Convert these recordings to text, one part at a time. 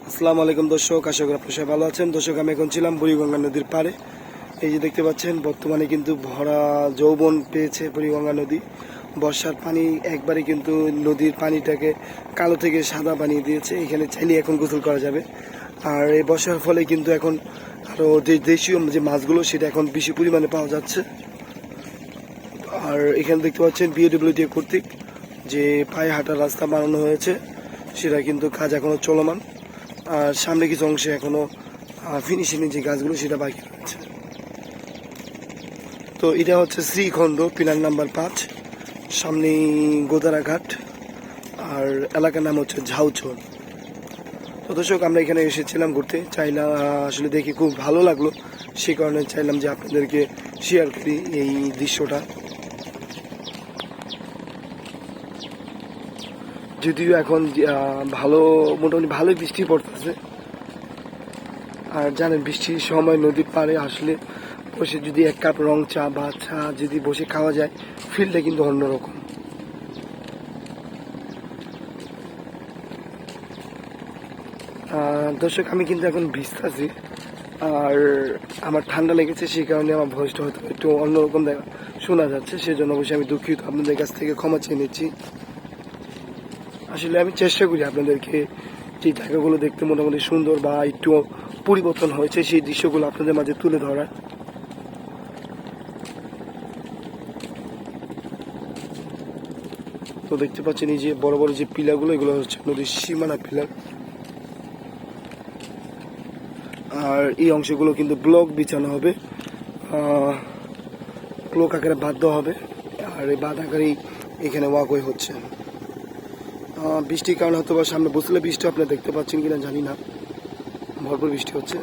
আসসালামু আলাইকুম দর্শক, আশা করি আপনারা সবাই ভালো আছেন। দর্শক, আমি এখন ছিলাম বুড়িগঙ্গা নদীর পাড়ে। এই যে দেখতে পাচ্ছেন, বর্তমানে কিন্তু ভরা যৌবন পেয়েছে বুড়িগঙ্গা নদী। বর্ষার পানি একবারে কিন্তু নদীর পানিটাকে কালো থেকে সাদা বানিয়ে দিয়েছে। এখানে চাইলে এখন গোসল করা যাবে। আর এই বর্ষার ফলে কিন্তু এখন আরও দেশীয় যে মাছগুলো সেটা এখন বেশি পরিমাণে পাওয়া যাচ্ছে। আর এখানে দেখতে পাচ্ছেন বিএডব্লিউটি কর্তৃক যে পায়ে হাঁটার রাস্তা বানানো হয়েছে, সেটা কিন্তু কাজ এখনও চলমান। আর সামনে কিছু অংশে এখনো ফিনিশিং যে গাছগুলো সেটা বাকি রয়েছে। তো এটা হচ্ছে শ্রীখণ্ড, পিলার নাম্বার 5, সামনেই গোদারাঘাট, আর এলাকার নাম হচ্ছে ঝাউচর। তো দর্শক, আমরা এখানে এসেছিলাম ঘুরতে, চাইলাম আসলে দেখে খুব ভালো লাগলো, সেই কারণে চাইলাম যে আপনাদেরকে শেয়ার করি এই দৃশ্যটা। যদিও এখন মোটামুটি ভালোই বৃষ্টি পড়তেছে। আর জানেন, বৃষ্টির সময় নদীর পাড়ে আসলে বসে যদি এক কাপ রং চা বা চা যদি বসে খাওয়া যায়, ফিলটা কিন্তু অন্যরকম। দর্শক, আমি কিন্তু এখন ভিজতেছি, আর আমার ঠান্ডা লেগেছে, সেই কারণে আমার ভয়েসটা হয়তো একটু অন্যরকম শোনা যাচ্ছে। সেজন্য অবশ্যই আমি দুঃখিত, আপনাদের কাছ থেকে ক্ষমা চেয়ে নিচ্ছি। আসলে আমি চেষ্টা করি আপনাদেরকে যে জায়গাগুলো দেখতে মোটামুটি সুন্দর বা একটু পরিবর্তন হয়েছে সেই দৃশ্যগুলো আপনাদের মাঝে তুলে ধরার। তো দেখতে পাচ্ছেন এই যে বড় বড় যে পিলারগুলো, এগুলো হচ্ছে নদীর সীমানা পিলার। আর এই অংশগুলো কিন্তু ব্লক বিছানো হবে, ব্লক আকারে বাঁধ দেওয়া হবে। আর এই বাঁধ আকারেই এখানে ওয়াকওয়ে হচ্ছে। বৃষ্টির কারণে হয়তো বা সামনে বসলে বৃষ্টি আপনারা দেখতে পাচ্ছেন কিনা জানি না, ভরপুর বৃষ্টি হচ্ছে।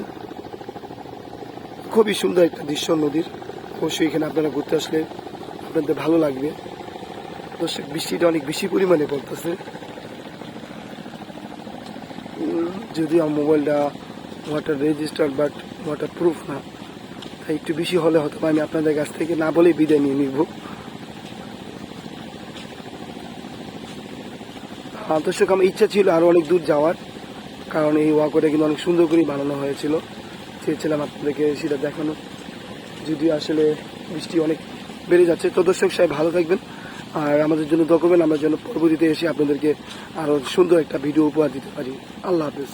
খুবই সুন্দর একটা দৃশ্য নদীর। অবশ্যই এখানে আপনারা ঘুরতে আসলে আপনাদের ভালো লাগবে। দর্শক, বৃষ্টিটা অনেক বেশি পরিমাণে পড়তেছে। যদিও আমার মোবাইলটা water registered but water proof না, তাই একটু বেশি হলে হয়তো আমি আপনাদের কাছ থেকে না বলেই বিদায় নিয়ে নিব। দর্শক, আমার ইচ্ছা ছিল আরও অনেক দূর যাওয়ার, কারণ এই ওয়াকওয়েটা কিন্তু অনেক সুন্দর করে বানানো হয়েছিল। চেয়েছিলাম আপনাদেরকে সেটা দেখানো, যদিও আসলে বৃষ্টি অনেক বেড়ে যাচ্ছে। তো দর্শক, সবাই ভালো থাকবেন, আর আমাদের জন্য দোয়া করবেন, আমরা যেন পরবর্তীতে এসে আপনাদেরকে আরও সুন্দর একটা ভিডিও উপহার দিতে পারি। আল্লাহ হাফেজ।